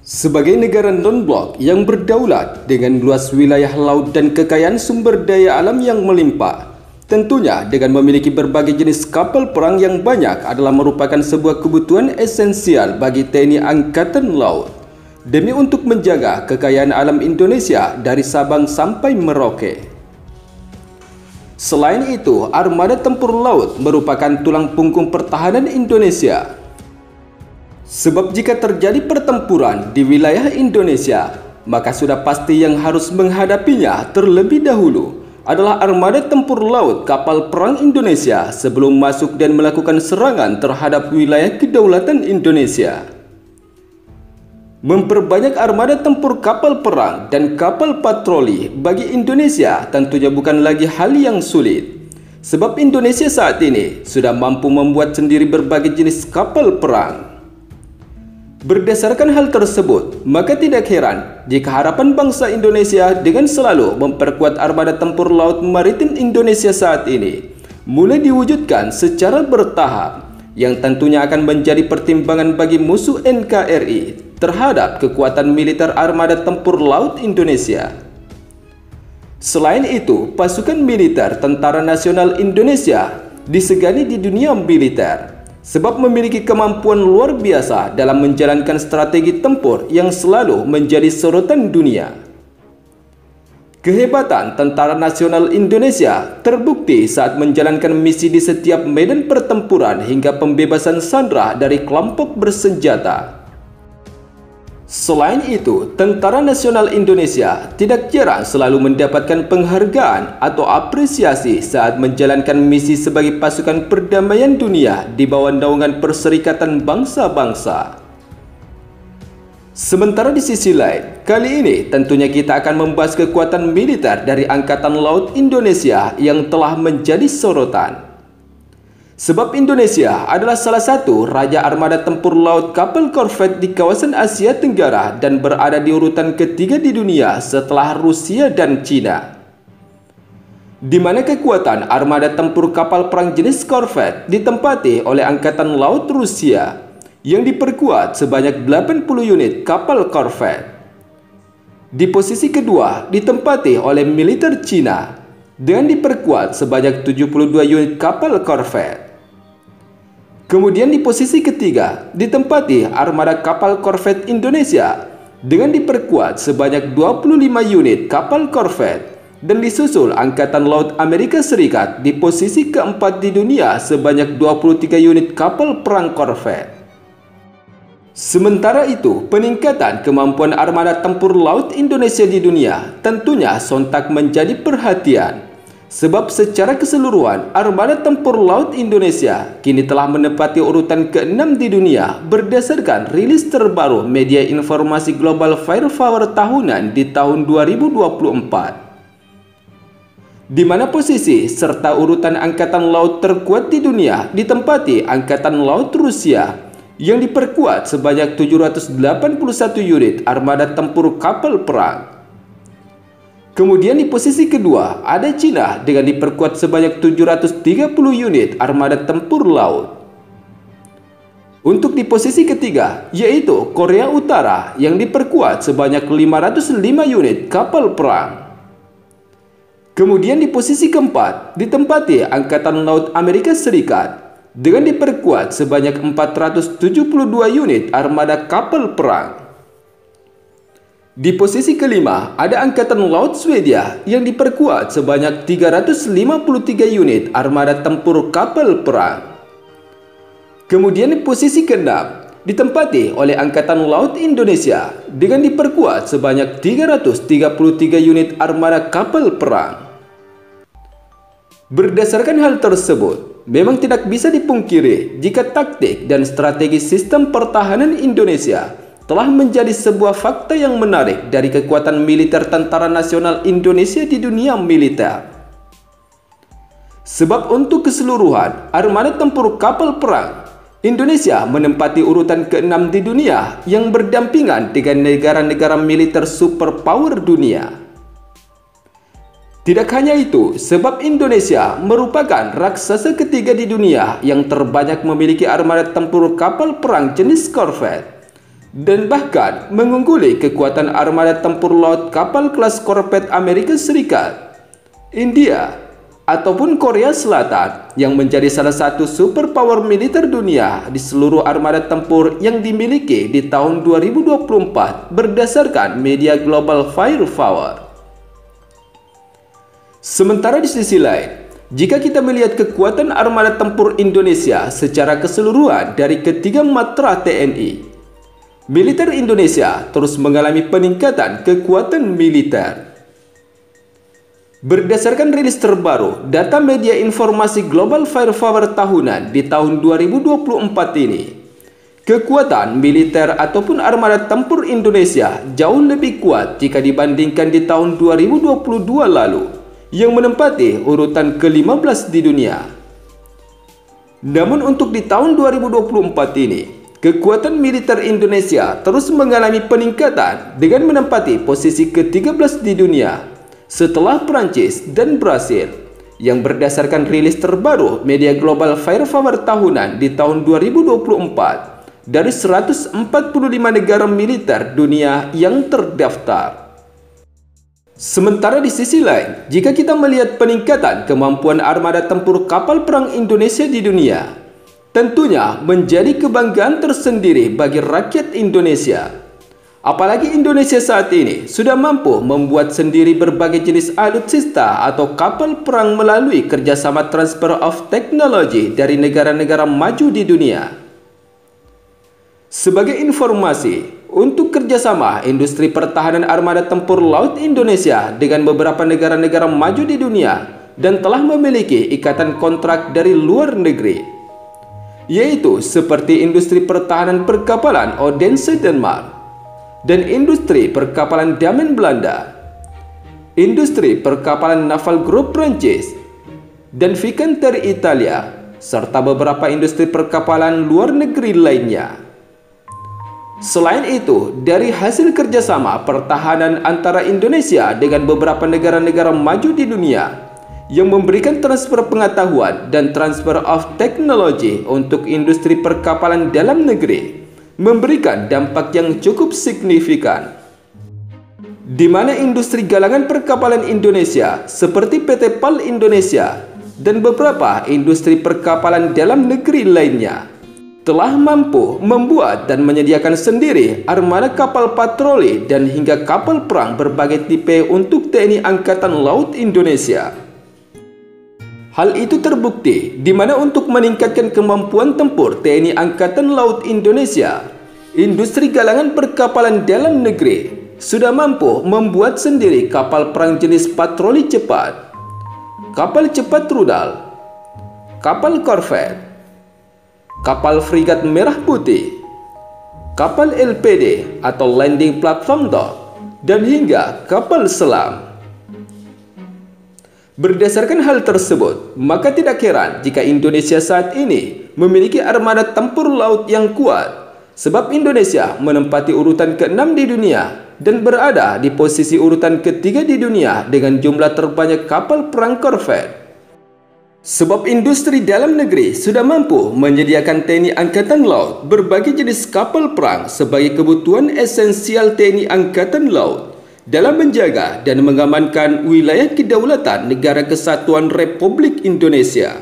Sebagai negara non-blok yang berdaulat dengan luas wilayah laut dan kekayaan sumber daya alam yang melimpah, tentunya dengan memiliki berbagai jenis kapal perang yang banyak adalah merupakan sebuah kebutuhan esensial bagi TNI Angkatan Laut demi untuk menjaga kekayaan alam Indonesia dari Sabang sampai Merauke. Selain itu, armada tempur laut merupakan tulang punggung pertahanan Indonesia. Sebab jika terjadi pertempuran di wilayah Indonesia, maka sudah pasti yang harus menghadapinya terlebih dahulu adalah armada tempur laut kapal perang Indonesia sebelum masuk dan melakukan serangan terhadap wilayah kedaulatan Indonesia. Memperbanyak armada tempur kapal perang dan kapal patroli bagi Indonesia tentunya bukan lagi hal yang sulit. Sebab Indonesia saat ini sudah mampu membuat sendiri berbagai jenis kapal perang. Berdasarkan hal tersebut, maka tidak heran jika harapan bangsa Indonesia dengan selalu memperkuat armada tempur laut maritim Indonesia saat ini mulai diwujudkan secara bertahap, yang tentunya akan menjadi pertimbangan bagi musuh NKRI terhadap kekuatan militer armada tempur laut Indonesia. Selain itu, pasukan militer Tentara Nasional Indonesia disegani di dunia militer sebab memiliki kemampuan luar biasa dalam menjalankan strategi tempur yang selalu menjadi sorotan dunia. Kehebatan Tentara Nasional Indonesia terbukti saat menjalankan misi di setiap medan pertempuran hingga pembebasan sandera dari kelompok bersenjata. Selain itu, Tentara Nasional Indonesia tidak jarang selalu mendapatkan penghargaan atau apresiasi saat menjalankan misi sebagai pasukan perdamaian dunia di bawah naungan Perserikatan Bangsa-Bangsa. Sementara di sisi lain, kali ini tentunya kita akan membahas kekuatan militer dari Angkatan Laut Indonesia yang telah menjadi sorotan. Sebab Indonesia adalah salah satu raja armada tempur laut kapal korvet di kawasan Asia Tenggara dan berada di urutan ketiga di dunia setelah Rusia dan Cina. Di mana kekuatan armada tempur kapal perang jenis korvet ditempati oleh Angkatan Laut Rusia yang diperkuat sebanyak 80 unit kapal korvet. Di posisi kedua ditempati oleh militer Cina dengan diperkuat sebanyak 72 unit kapal korvet. Kemudian di posisi ketiga ditempati armada kapal korvet Indonesia dengan diperkuat sebanyak 25 unit kapal korvet, dan disusul Angkatan Laut Amerika Serikat di posisi keempat di dunia sebanyak 23 unit kapal perang korvet. Sementara itu, peningkatan kemampuan armada tempur laut Indonesia di dunia tentunya sontak menjadi perhatian. Sebab secara keseluruhan, armada tempur laut Indonesia kini telah menempati urutan ke-6 di dunia berdasarkan rilis terbaru media informasi Global Firepower tahunan di tahun 2024. Di mana posisi serta urutan angkatan laut terkuat di dunia ditempati Angkatan Laut Rusia yang diperkuat sebanyak 781 unit armada tempur kapal perang. Kemudian di posisi kedua ada Cina dengan diperkuat sebanyak 730 unit armada tempur laut. Untuk di posisi ketiga yaitu Korea Utara yang diperkuat sebanyak 505 unit kapal perang. Kemudian di posisi keempat ditempati Angkatan Laut Amerika Serikat dengan diperkuat sebanyak 472 unit armada kapal perang. Di posisi kelima ada Angkatan Laut Swedia yang diperkuat sebanyak 353 unit armada tempur kapal perang. Kemudian di posisi keenam ditempati oleh Angkatan Laut Indonesia dengan diperkuat sebanyak 333 unit armada kapal perang. Berdasarkan hal tersebut, memang tidak bisa dipungkiri jika taktik dan strategi sistem pertahanan Indonesia telah menjadi sebuah fakta yang menarik dari kekuatan militer Tentara Nasional Indonesia di dunia militer. Sebab untuk keseluruhan armada tempur kapal perang, Indonesia menempati urutan ke-6 di dunia yang berdampingan dengan negara-negara militer superpower dunia. Tidak hanya itu, sebab Indonesia merupakan raksasa ketiga di dunia yang terbanyak memiliki armada tempur kapal perang jenis korvet, dan bahkan mengungguli kekuatan armada tempur laut kapal kelas korvet Amerika Serikat, India, ataupun Korea Selatan yang menjadi salah satu superpower militer dunia di seluruh armada tempur yang dimiliki di tahun 2024 berdasarkan media Global Firepower. Sementara di sisi lain, jika kita melihat kekuatan armada tempur Indonesia secara keseluruhan dari ketiga matra TNI, militer Indonesia terus mengalami peningkatan kekuatan militer. Berdasarkan rilis terbaru data media informasi Global Firepower tahunan di tahun 2024 ini, kekuatan militer ataupun armada tempur Indonesia jauh lebih kuat jika dibandingkan di tahun 2022 lalu yang menempati urutan ke-15 di dunia. Namun untuk di tahun 2024 ini, kekuatan militer Indonesia terus mengalami peningkatan dengan menempati posisi ke-13 di dunia setelah Prancis dan Brasil, yang berdasarkan rilis terbaru media Global Firepower tahunan di tahun 2024 dari 145 negara militer dunia yang terdaftar. Sementara di sisi lain, jika kita melihat peningkatan kemampuan armada tempur kapal perang Indonesia di dunia, tentunya menjadi kebanggaan tersendiri bagi rakyat Indonesia. Apalagi Indonesia saat ini sudah mampu membuat sendiri berbagai jenis alutsista atau kapal perang melalui kerjasama transfer of technology dari negara-negara maju di dunia. Sebagai informasi, untuk kerjasama industri pertahanan armada tempur laut Indonesia dengan beberapa negara-negara maju di dunia dan telah memiliki ikatan kontrak dari luar negeri, yaitu seperti industri pertahanan perkapalan Odense Denmark dan industri perkapalan Damen Belanda, industri perkapalan Naval Group Prancis, dan Fincantieri Italia, serta beberapa industri perkapalan luar negeri lainnya. Selain itu, dari hasil kerjasama pertahanan antara Indonesia dengan beberapa negara-negara maju di dunia yang memberikan transfer pengetahuan dan transfer of technology untuk industri perkapalan dalam negeri, memberikan dampak yang cukup signifikan, di mana industri galangan perkapalan Indonesia seperti PT PAL Indonesia dan beberapa industri perkapalan dalam negeri lainnya telah mampu membuat dan menyediakan sendiri armada kapal patroli dan hingga kapal perang berbagai tipe untuk TNI Angkatan Laut Indonesia. Hal itu terbukti di mana untuk meningkatkan kemampuan tempur TNI Angkatan Laut Indonesia, industri galangan perkapalan dalam negeri sudah mampu membuat sendiri kapal perang jenis patroli cepat, kapal cepat rudal, kapal korvet, kapal frigat merah putih, kapal LPD atau landing platform dock, dan hingga kapal selam. Berdasarkan hal tersebut, maka tidak heran jika Indonesia saat ini memiliki armada tempur laut yang kuat, sebab Indonesia menempati urutan ke-6 di dunia dan berada di posisi urutan ke-3 di dunia dengan jumlah terbanyak kapal perang korvet. Sebab industri dalam negeri sudah mampu menyediakan TNI Angkatan Laut berbagai jenis kapal perang sebagai kebutuhan esensial TNI Angkatan Laut dalam menjaga dan mengamankan wilayah kedaulatan Negara Kesatuan Republik Indonesia.